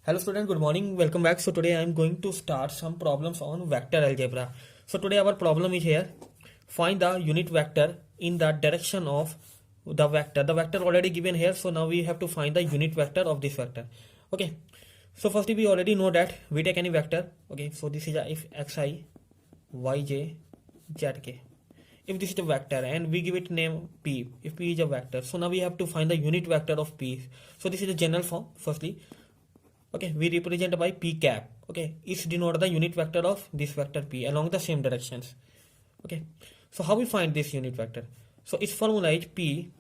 Hello student, good morning, welcome back. So today I am going to start some problems on vector algebra. So today our problem is here. Find the unit vector in the direction of the vector. The vector already given here, so now we have to find the unit vector of this vector. Okay. So firstly we already know that we take any vector. Okay, so this is a if xi, yj, zk. If this is a vector and we give it name p, if p is a vector, so now we have to find the unit vector of p. So this is a general form. Firstly, okay, we represent by p cap. Okay, it denote the unit vector of this vector p along the same directions. Okay, so how we find this unit vector? So its formula is p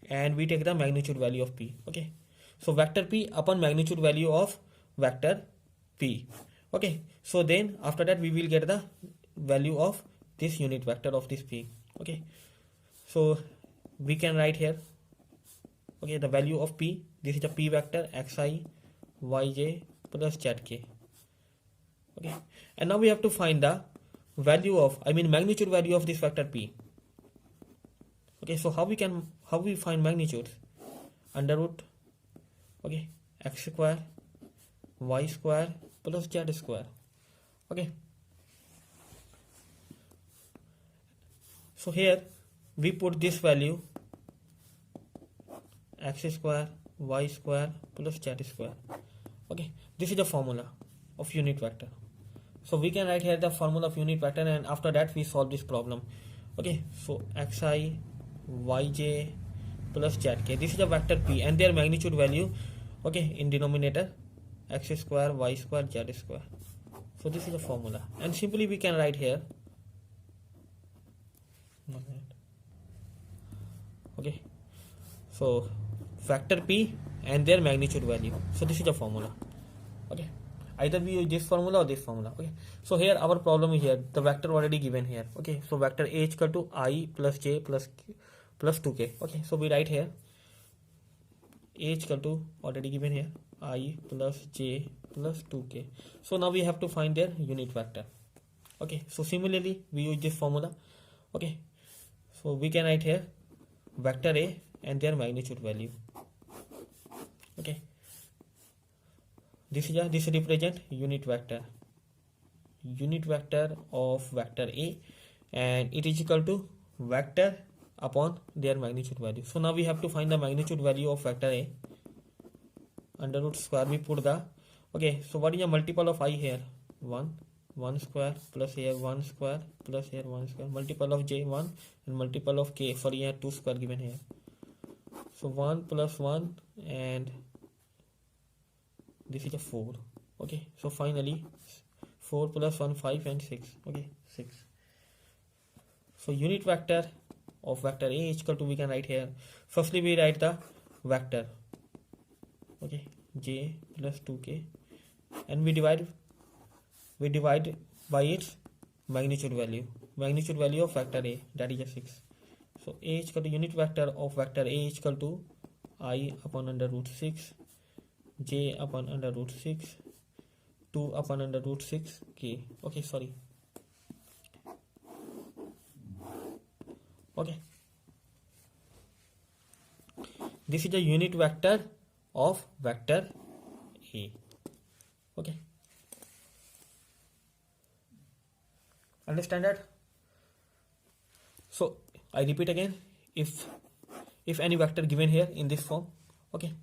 and we take the magnitude value of p. Okay, so vector p upon magnitude value of vector p. Okay, so then after that we will get the value of this unit vector of this p. Okay, so we can write here, okay, the value of p. This is a p vector xi yj plus zk. Okay, and now we have to find the value of, magnitude value of this vector p. Okay, so how we find magnitude? Under root, okay, x square y square plus z square. Okay, so here we put this value x square y square plus z square. Okay, this is the formula of unit vector. So we can write here the formula of unit vector, and after that we solve this problem. Okay, so xi yj plus zk, this is the vector p and their magnitude value, okay, in denominator x square y square z square. So this is the formula, and simply we can write here, okay, so vector p and their magnitude value. So this is the formula. Okay, either we use this formula or this formula. Okay, so here our problem is here, the vector already given here. Okay, so vector a is equal to I plus j plus 2k. Okay, so we write here a is equal to, already given here, I plus j plus 2k. So now we have to find their unit vector. Okay, so similarly we use this formula. Okay, so we can write here vector a and their magnitude value. Okay, this represent unit vector of vector a, and it is equal to vector upon their magnitude value. So now we have to find the magnitude value of vector a. Under root square we put the, okay, so what is the multiple of I here? 1 square plus here 1 square plus here 1 square, multiple of j 1 and multiple of k, sorry here 2 square given here. So 1 plus 1 and this is a 4. Okay, so finally 4 plus 1 5 and 6. Okay, 6. So unit vector of vector a is equal to, we can write here, firstly we write the vector, okay, j plus 2k, and we divide by its magnitude value of vector a, that is a 6. So a is equal to, unit vector of vector a is equal to I upon under root 6 j upon under root 6 2 upon under root 6 k. Okay, sorry. Okay, this is the unit vector of vector a. Okay, understand that? So I repeat again, if any vector given here in this form, okay,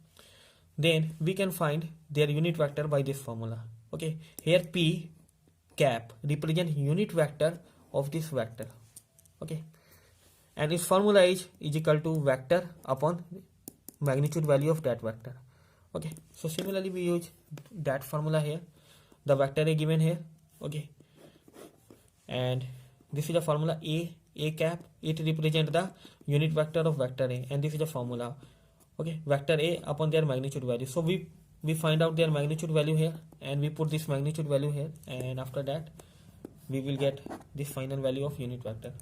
then we can find their unit vector by this formula. Okay, here p cap represent unit vector of this vector. Okay, and its formula is equal to vector upon magnitude value of that vector. Okay, so similarly we use that formula here, the vector a given here. Okay, and this is the formula a cap, it represent the unit vector of vector a, and this is the formula, okay, vector a upon their magnitude value. So we find out their magnitude value here and we put this magnitude value here, and after that we will get this final value of unit vector.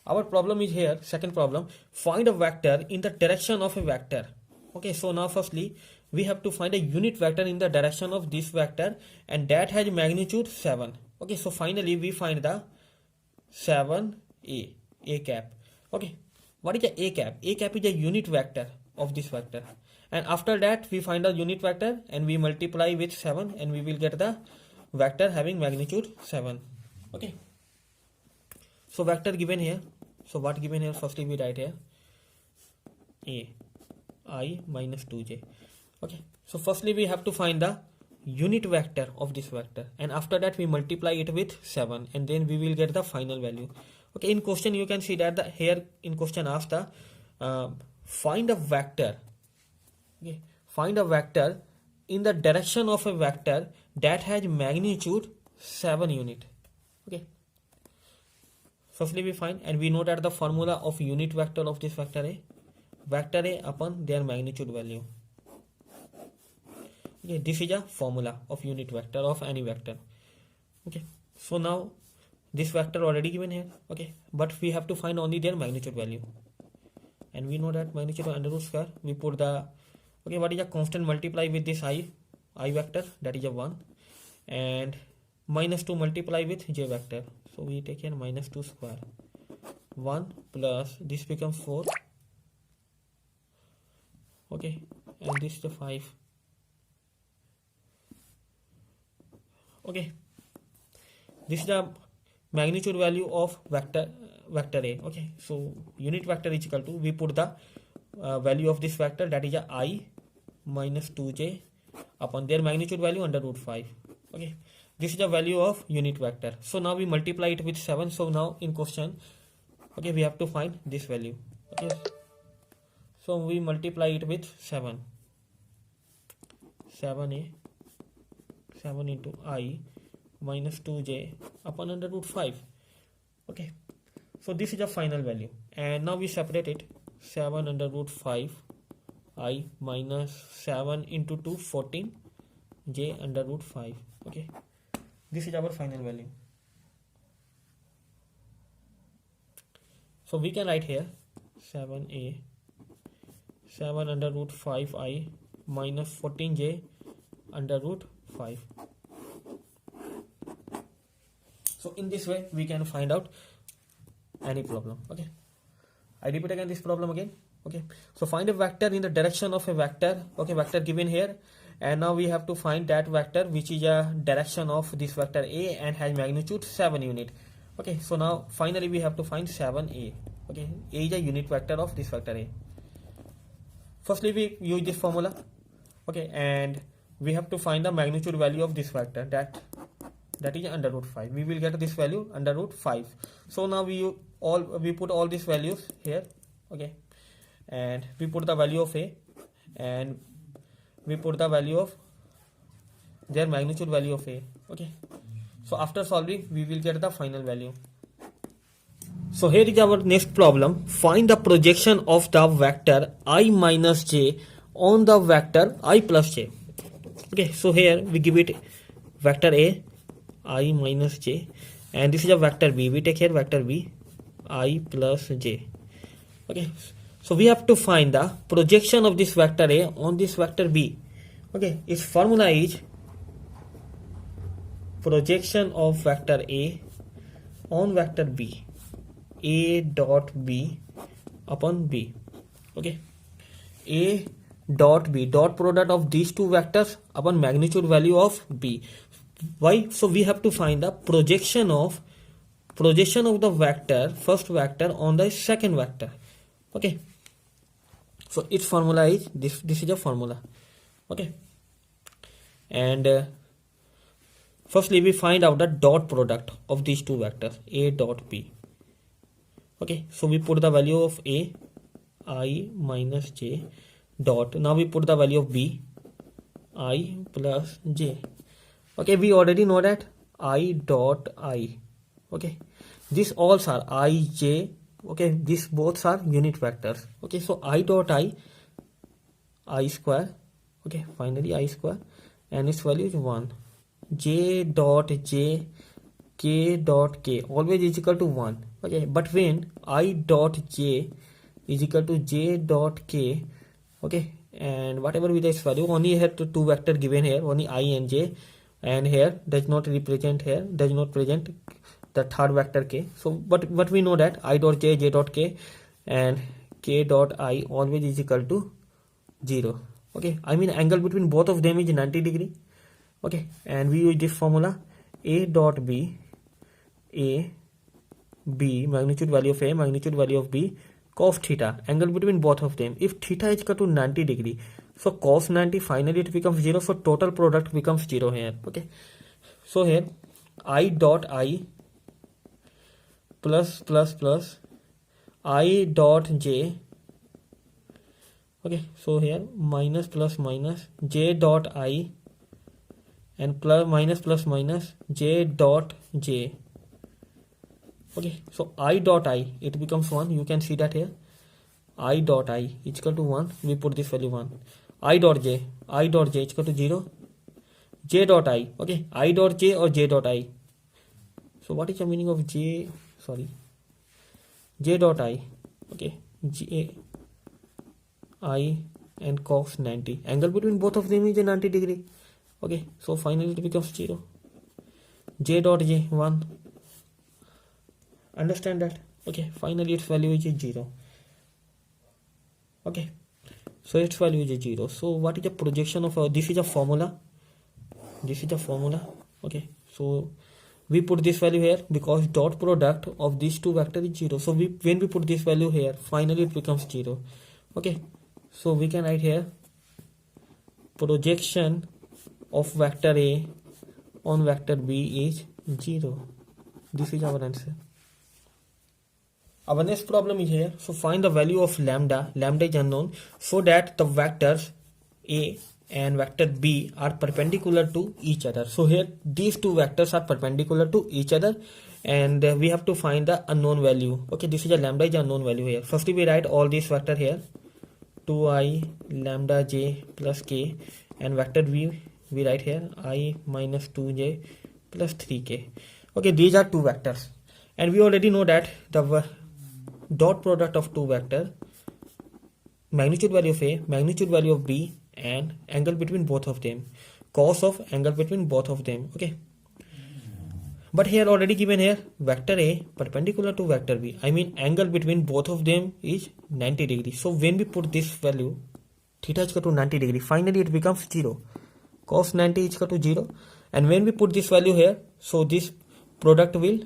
Our problem is here, second problem, find a vector in the direction of a vector. Okay, so now firstly we have to find a unit vector in the direction of this vector, and that has magnitude 7. Okay, so finally we find the 7a cap. Okay, what is the a cap? A cap is a unit vector of this vector, and after that we find a unit vector and we multiply with 7 and we will get the vector having magnitude 7. Okay, so vector given here, so what given here, firstly we write here a I minus 2j. Okay, so firstly we have to find the unit vector of this vector, and after that we multiply it with 7 and then we will get the final value. Okay, in question you can see that the here in question asked the find a vector. Okay, find a vector in the direction of a vector that has magnitude 7 unit. Okay, firstly we find, and we know that the formula of unit vector of this vector A upon their magnitude value. Okay, this is a formula of unit vector of any vector. Okay, so now this vector already given here. Okay, but we have to find only their magnitude value, and we know that magnitude of under root square, we put the, okay, what is a constant multiply with this I vector, that is a 1, and minus 2 multiply with j vector, so we take here minus 2 square, 1 plus this becomes 4. Okay, and this is the 5. Okay, this is the magnitude value of vector A. Okay, so unit vector is equal to, we put the value of this vector, that is a I minus 2j upon their magnitude value under root 5. Okay, this is the value of unit vector. So now we multiply it with 7. So now in question, okay, we have to find this value. Okay, so we multiply it with 7 into I minus 2j upon under root 5. Okay, so this is the final value, and now we separate it, 7 under root 5 I minus 7 into 2 14 j under root 5. Okay, this is our final value. So we can write here 7 under root 5 I minus 14 j under root 5. So in this way we can find out any problem. Okay, I repeat again this problem again. Okay, so find a vector in the direction of a vector. Okay, vector given here, and now we have to find that vector which is a direction of this vector A and has magnitude 7 unit. Okay, so now finally we have to find 7a. Okay, A is a unit vector of this vector A. Firstly we use this formula. Okay, and we have to find the magnitude value of this vector, that is under root 5. We will get this value under root 5. So now we put all these values here. Okay, and we put the value of A, and we put the value of their magnitude value of A. Okay, so after solving we will get the final value. So here is our next problem. Find the projection of the vector I minus j on the vector I plus j. Okay, so here we give it vector A I minus j, and this is a vector B. We take here vector B I plus j. Okay, so we have to find the projection of this vector A on this vector B. Okay, its formula is projection of vector A on vector B, A dot B upon B. Okay, A dot B, dot product of these two vectors upon magnitude value of B. Why? So we have to find the projection of the vector, first vector, on the second vector. Okay, so its formula is this is a formula. Okay, and firstly we find out the dot product of these two vectors, A dot B. Okay, so we put the value of A I minus j dot, now we put the value of B I plus j. Okay, we already know that I dot I. Okay, these all are I j. Okay, these both are unit vectors. Okay, so I dot I square. Okay, finally I square, and its value is 1. J dot j, k dot k always is equal to 1. Okay, but when I dot j is equal to j dot k, okay, and whatever with its value, only here two vector given here, only I and j, and here does not present the third vector k. So but we know that I dot j, j dot k, and k dot I always is equal to 0. Okay, I mean angle between both of them is 90 degree. Okay, and we use this formula A dot B, A B, magnitude value of A, magnitude value of B, cos theta, angle between both of them. If theta is equal to 90 degree, so cos 90, finally it becomes 0, so total product becomes 0 here. Okay, so here I dot I plus I dot J. Okay, so here minus plus minus J dot I and plus minus J dot J. Okay, so I dot I, it becomes 1. You can see that here. I dot I is equal to 1. We put this value 1. I dot J is equal to 0. J dot I. Okay, I dot J or J dot I. So what is the meaning of J? Sorry. J dot I. Okay, J I and cos 90. Angle between both of them is 90 degree. Okay, so finally it becomes 0. J dot J 1. Understand that? Okay, finally its value is 0. Okay, so its value is 0. So what is the projection of this is a formula. This is the formula. Okay, so we put this value here because dot product of these two vectors is 0. So when we put this value here, finally it becomes 0. Okay, so we can write here projection of vector A on vector B is 0. This is our answer. Our next problem is here. So find the value of lambda. Lambda is unknown, so that the vectors A and vector B are perpendicular to each other. So here these two vectors are perpendicular to each other, and we have to find the unknown value. Okay, this is a lambda is unknown value here. Firstly we write all these vector here, 2I lambda j plus k, and vector B we write here I minus 2j plus 3k. Okay, these are two vectors, and we already know that the dot product of two vector, magnitude value of A, magnitude value of B, and angle between both of them, cos of angle between both of them. Okay, but here already given here vector A perpendicular to vector B, I mean angle between both of them is 90 degree. So when we put this value theta is equal to 90 degree, finally it becomes 0. Cos 90 is equal to 0, and when we put this value here, so this product will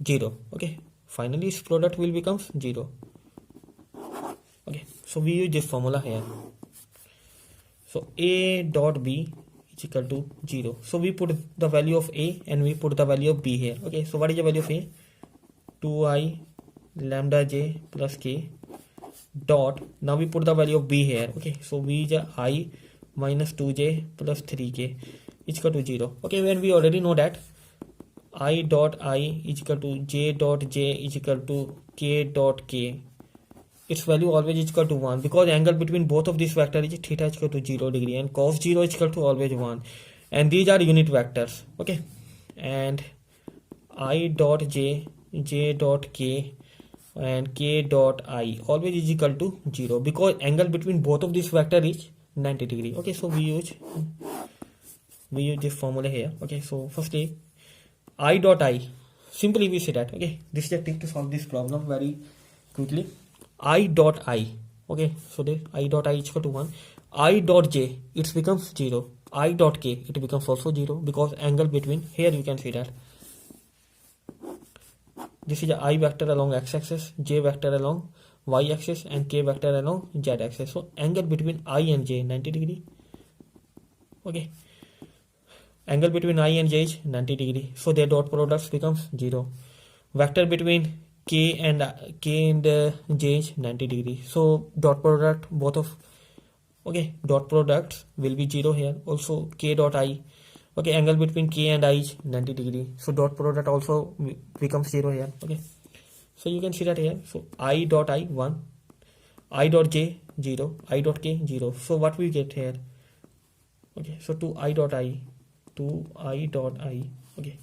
0. Okay, finally this product will become 0. Okay, so we use this formula here. So A dot B is equal to 0. So we put the value of A and we put the value of B here. Okay, so what is the value of A? 2I lambda j plus k dot. Now we put the value of B here. Okay, so we is I minus 2j plus 3k is equal to 0. Okay, when we already know that I dot I is equal to j dot j is equal to k dot k, its value always is equal to 1, because angle between both of these vectors is theta is equal to 0 degree and cos 0 is equal to always 1, and these are unit vectors. Okay, and I dot j, j dot k, and k dot I always is equal to 0, because angle between both of these vectors is 90 degree. Okay, so we use this formula here. Okay, so firstly I dot I, simply we say that. Okay, this is a trick to solve this problem very quickly. I dot I. Okay, so the I dot I is equal to 1. I dot j, it becomes 0. I dot k, it becomes also 0, because angle between, here you can see that this is a I vector along x-axis, j vector along y-axis, and k vector along z-axis. So angle between I and j 90 degree. Okay, angle between I and j is 90 degree, so their dot products becomes 0. Vector between k and j is 90 degree, so dot product both of, okay, dot products will be 0 here. Also k dot I, okay, angle between k and I is 90 degree, so dot product also becomes 0 here. Okay, so you can see that here. So I dot I 1, I dot j 0, I dot k 0. So what we get here? Okay, so 2I dot I, 2I dot I. Okay,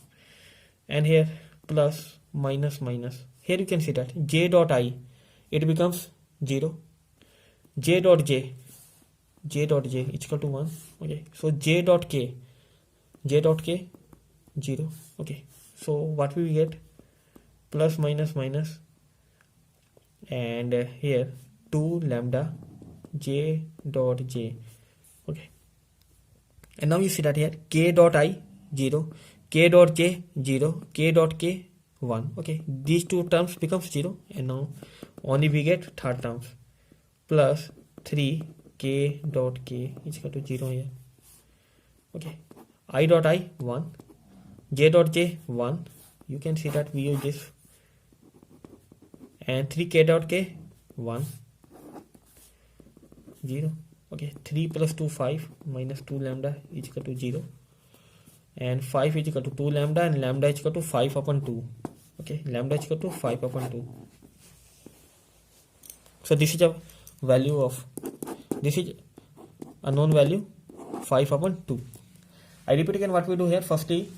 and here plus minus minus, here you can see that j dot I, it becomes 0. J dot j is equal to 1. Okay, so j dot k 0. Okay, so what we get? Plus minus minus, and here 2 lambda j dot j And now you see that here k dot I 0, k dot j 0, k dot k 1. Okay, these two terms becomes 0, and now only we get third terms plus 3 k dot k is equal to 0 here. Okay, I dot I 1, j dot j 1. You can see that we use this, and 3 k dot k 1 0. Okay, 3 plus 2 5 minus 2 lambda is equal to 0, and 5 is equal to 2 lambda, and lambda is equal to 5 upon 2. Okay, lambda is equal to 5 upon 2. So this is a value of, this is a known value 5 upon 2. I repeat again what we do here. Firstly,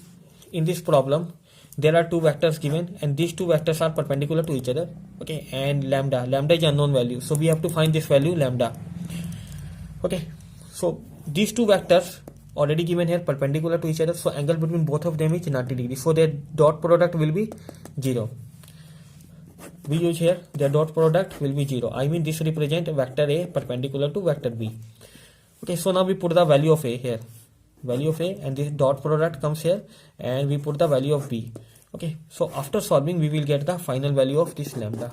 in this problem there are two vectors given, and these two vectors are perpendicular to each other. Okay, and lambda is unknown value, so we have to find this value lambda. Okay, so these two vectors already given here perpendicular to each other, so angle between both of them is 90 degrees, so their dot product will be 0. We use here their dot product will be 0. I mean this represent vector A perpendicular to vector B. Okay, so now we put the value of A here, value of A, and this dot product comes here, and we put the value of B. Okay, so after solving we will get the final value of this lambda.